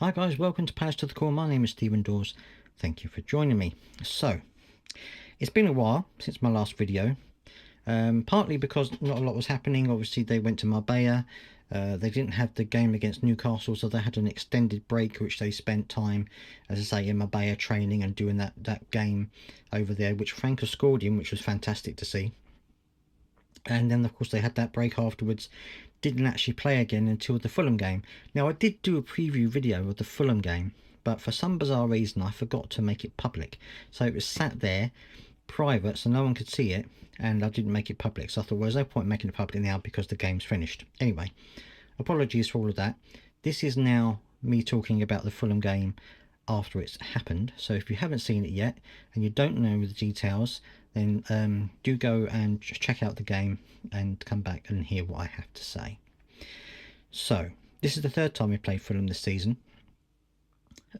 Hi guys, welcome to Palace to the Core. My name is Stephen Dawes. Thank you for joining me. So, it's been a while since my last video, partly because not a lot was happening. Obviously they went to Marbella, they didn't have the game against Newcastle, so they had an extended break which they spent time, as I say, in Marbella training and doing that game over there, which Franco scored in, which was fantastic to see. And then of course they had that break afterwards, didn't actually play again until the Fulham game. Now I did do a preview video of the Fulham game, but for some bizarre reason I forgot to make it public, so it was sat there private so no one could see it, and I didn't make it public. So I thought, well, there's no point making it public now because the game's finished. Anyway, apologies for all of that. This is now me talking about the Fulham game after it's happened. So if you haven't seen it yet and you don't know the details, then do go and check out the game and come back and hear what I have to say. So this is the third time we played Fulham this season.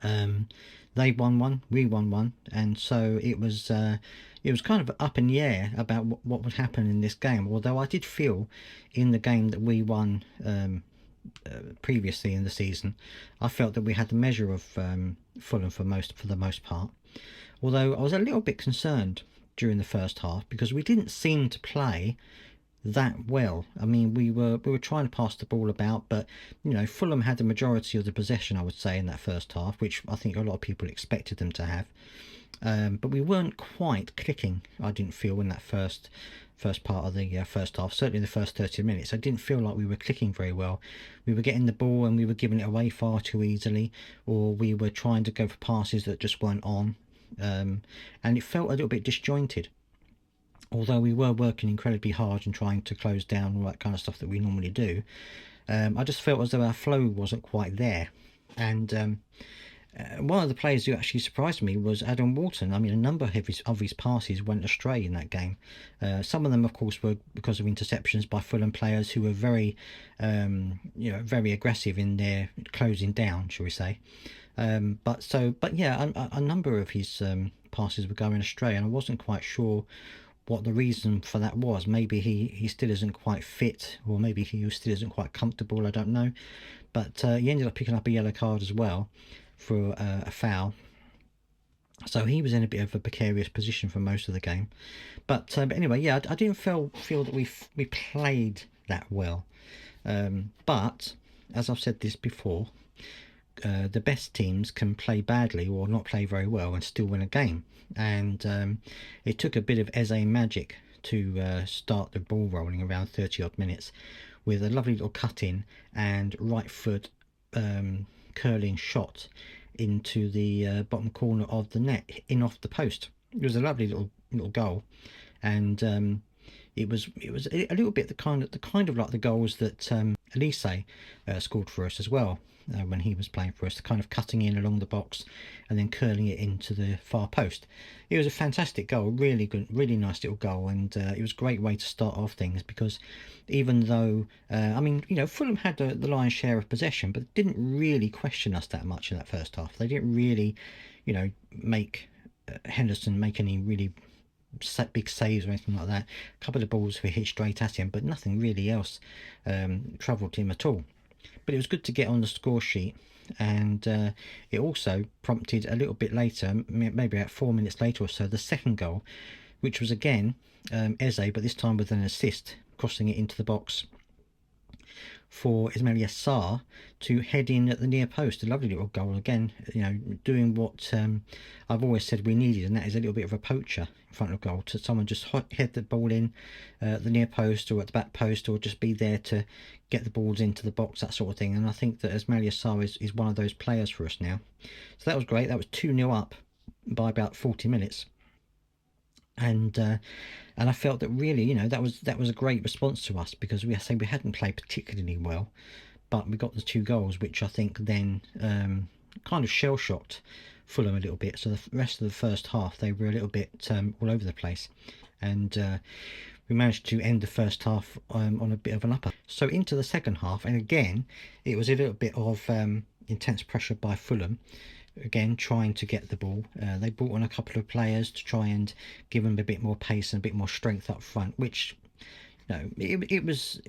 They won one, we won one, and so it was kind of up in the air about what would happen in this game. Although I did feel in the game that we won previously in the season, I felt that we had the measure of Fulham for the most part. Although I was a little bit concerned during the first half because we didn't seem to play that well. I mean, we were trying to pass the ball about, but you know, Fulham had the majority of the possession, I would say, in that first half, which I think a lot of people expected them to have. But we weren't quite clicking, I didn't feel, in that first part of the first half. Certainly the first 30 minutes I didn't feel like we were clicking very well. We were getting the ball and we were giving it away far too easily, or we were trying to go for passes that just weren't on, and it felt a little bit disjointed. Although we were working incredibly hard and trying to close down all that kind of stuff that we normally do, I just felt as though our flow wasn't quite there. And one of the players who actually surprised me was Adam Walton. I mean, a number of his passes went astray in that game. Some of them, of course, were because of interceptions by Fulham players who were very, very aggressive in their closing down, shall we say. But yeah, a number of his passes were going astray, and I wasn't quite sure what the reason for that was. Maybe he still isn't quite fit, or maybe he still isn't quite comfortable, I don't know. But he ended up picking up a yellow card as well for a foul, so he was in a bit of a precarious position for most of the game. But anyway, yeah, I didn't feel that we played that well, but as I've said this before, the best teams can play badly or not play very well and still win a game. And it took a bit of Eze magic to start the ball rolling around 30 odd minutes with a lovely little cut in and right foot curling shot into the bottom corner of the net, in off the post. It was a lovely little goal, and it was a little bit the kind of like the goals that Elise scored for us as well when he was playing for us, kind of cutting in along the box and then curling it into the far post. It was a fantastic goal, really good, really nice little goal, and it was a great way to start off things, because even though I mean, you know, Fulham had the lion's share of possession, but didn't really question us that much in that first half. They didn't really, you know, make Henderson make any really big saves or anything like that. A couple of balls were hit straight at him, but nothing really else troubled him at all. But it was good to get on the score sheet, and it also prompted a little bit later, maybe about 4 minutes later or so, the second goal, which was again Eze, but this time with an assist, crossing it into the box for Ismaila Sarr to head in at the near post. A lovely little goal again, you know, doing what I've always said we needed, and that is a little bit of a poacher in front of goal, to someone just head the ball in at the near post or at the back post, or just be there to get the balls into the box, that sort of thing. And I think that Ismaila Sarr is one of those players for us now. So that was great. That was 2-0 up by about 40 minutes. And I felt that really, you know, that was a great response to us, because we hadn't played particularly well, but we got the 2 goals, which I think then kind of shell-shocked Fulham a little bit. So the rest of the first half they were a little bit all over the place, and we managed to end the first half on a bit of an upper. So into the second half, and again it was a little bit of intense pressure by Fulham, again trying to get the ball. They brought on a couple of players to try and give them a bit more pace and a bit more strength up front, which No, it was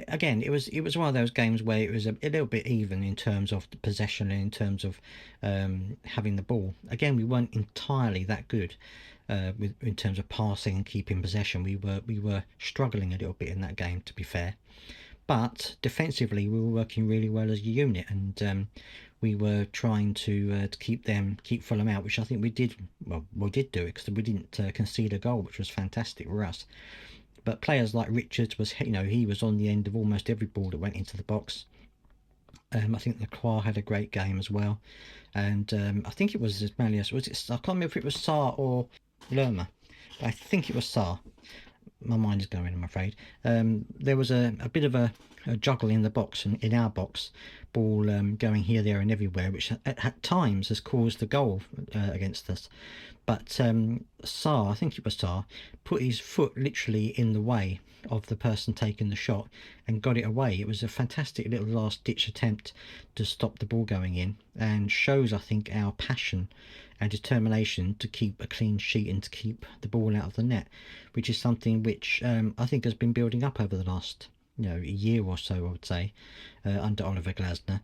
again. It was one of those games where it was a little bit even in terms of the possession and in terms of having the ball. Again, we weren't entirely that good in terms of passing and keeping possession. We were struggling a little bit in that game, to be fair. But defensively, we were working really well as a unit, and we were trying to keep Fulham out, which I think we did. Well, we did do it because we didn't concede a goal, which was fantastic for us. But players like Richards was, he was on the end of almost every ball that went into the box. I think Lacroix had a great game as well, and I think it was Ismailius. Was it? I can't remember if it was Sarr or Lerma, but I think it was Sarr. My mind is going, I'm afraid. There was a bit of a juggle in the box and in our box, ball going here, there, and everywhere, which at times has caused the goal against us. But Sarr, I think it was Sarr, put his foot literally in the way of the person taking the shot and got it away. It was a fantastic little last ditch attempt to stop the ball going in, and shows, I think, our passion and determination to keep a clean sheet and to keep the ball out of the net, which is something which I think has been building up over the last a year or so, I would say, under Oliver Glasner.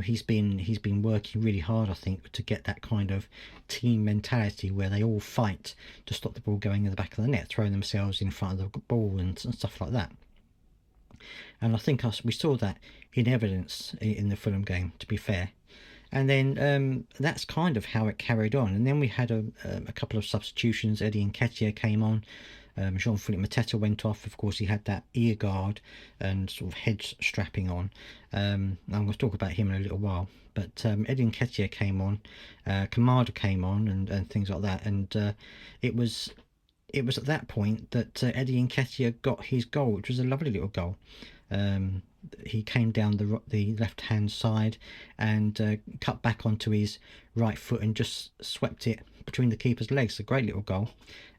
He's been working really hard, I think, to get that kind of team mentality where they all fight to stop the ball going in the back of the net, throwing themselves in front of the ball and stuff like that. And I think we saw that in evidence in the Fulham game, to be fair. And then that's kind of how it carried on. And then we had a couple of substitutions. Eddie Nketiah came on. Jean-Philippe Mateta went off. Of course, he had that ear guard and sort of head strapping on. I'm going to talk about him in a little while. But Eddie Nketiah came on. Kamada came on and things like that. And it was at that point that Eddie Nketiah got his goal, which was a lovely little goal. He came down the left-hand side and cut back onto his right foot and just swept it between the keeper's legs. A great little goal.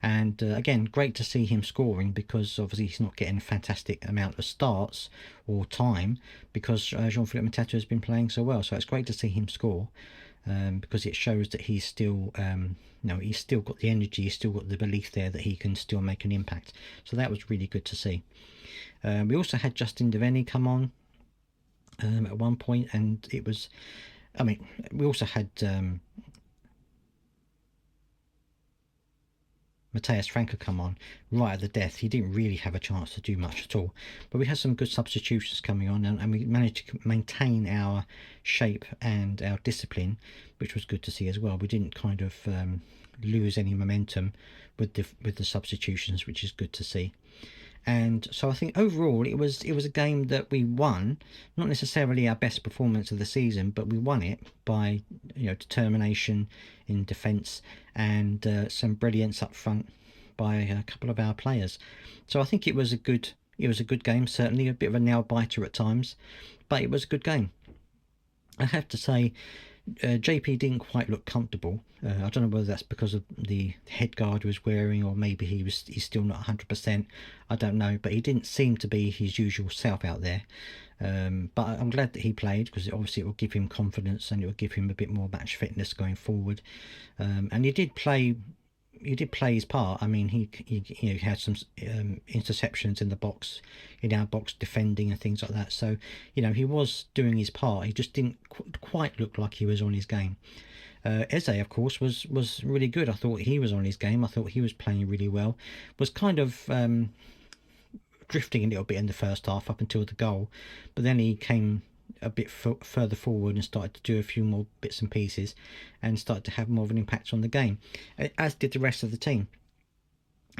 And again, great to see him scoring, because obviously he's not getting a fantastic amount of starts or time because Jean-Philippe Mateta has been playing so well. So it's great to see him score. Because it shows that he's still, he's still got the energy, he's still got the belief there that he can still make an impact. So that was really good to see. We also had Justin Devaney come on at one point, and it was, we also had Matthias Franco come on right at the death. He didn't really have a chance to do much at all, but we had some good substitutions coming on, and we managed to maintain our shape and our discipline, which was good to see as well. We didn't kind of lose any momentum with the substitutions, which is good to see. And so I think overall it was a game that we won, not necessarily our best performance of the season, but we won it by determination in defence and some brilliance up front by a couple of our players. So I think it was a good game, certainly a bit of a nail biter at times, but it was a good game. I have to say, JP didn't quite look comfortable. I don't know whether that's because of the head guard he was wearing, or maybe he's still not 100%. I don't know, but he didn't seem to be his usual self out there. But I'm glad that he played, because obviously it will give him confidence and it will give him a bit more match fitness going forward. And he did play his part. I mean, he had some interceptions in the box, in our box, defending and things like that. So he was doing his part. He just didn't quite look like he was on his game. Eze, of course, was really good. I thought he was on his game. I thought he was playing really well. Was kind of drifting a little bit in the first half up until the goal, but then he came a bit further forward and started to do a few more bits and pieces and started to have more of an impact on the game, as did the rest of the team.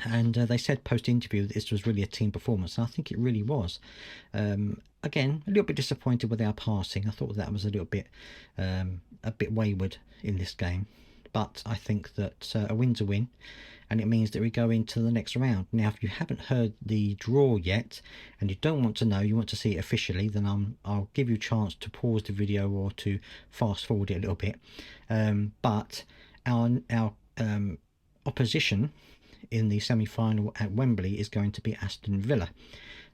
And they said post-interview that this was really a team performance, and I think it really was. Again, a little bit disappointed with our passing. I thought that was a little bit wayward in this game, but I think that a win's a win, and it means that we go into the next round. Now, if you haven't heard the draw yet and you don't want to know, you want to see it officially, then I'll give you a chance to pause the video or to fast forward it a little bit. But our opposition in the semi-final at Wembley is going to be Aston Villa.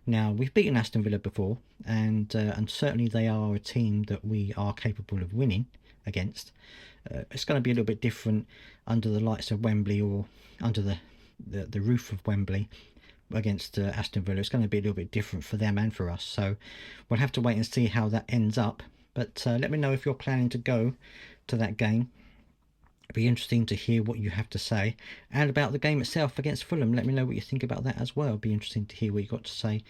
Now, we've beaten Aston Villa before, and certainly they are a team that we are capable of winning against. It's going to be a little bit different under the lights of Wembley, or under the roof of Wembley, against Aston Villa. It's going to be a little bit different for them and for us. So we'll have to wait and see how that ends up. But let me know if you're planning to go to that game. It'd be interesting to hear what you have to say, and about the game itself against Fulham. Let me know what you think about that as well. It'd be interesting to hear what you got to say.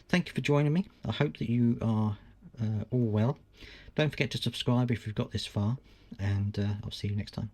Thank you for joining me. I hope that you are all well. Don't forget to subscribe if you've got this far, and I'll see you next time.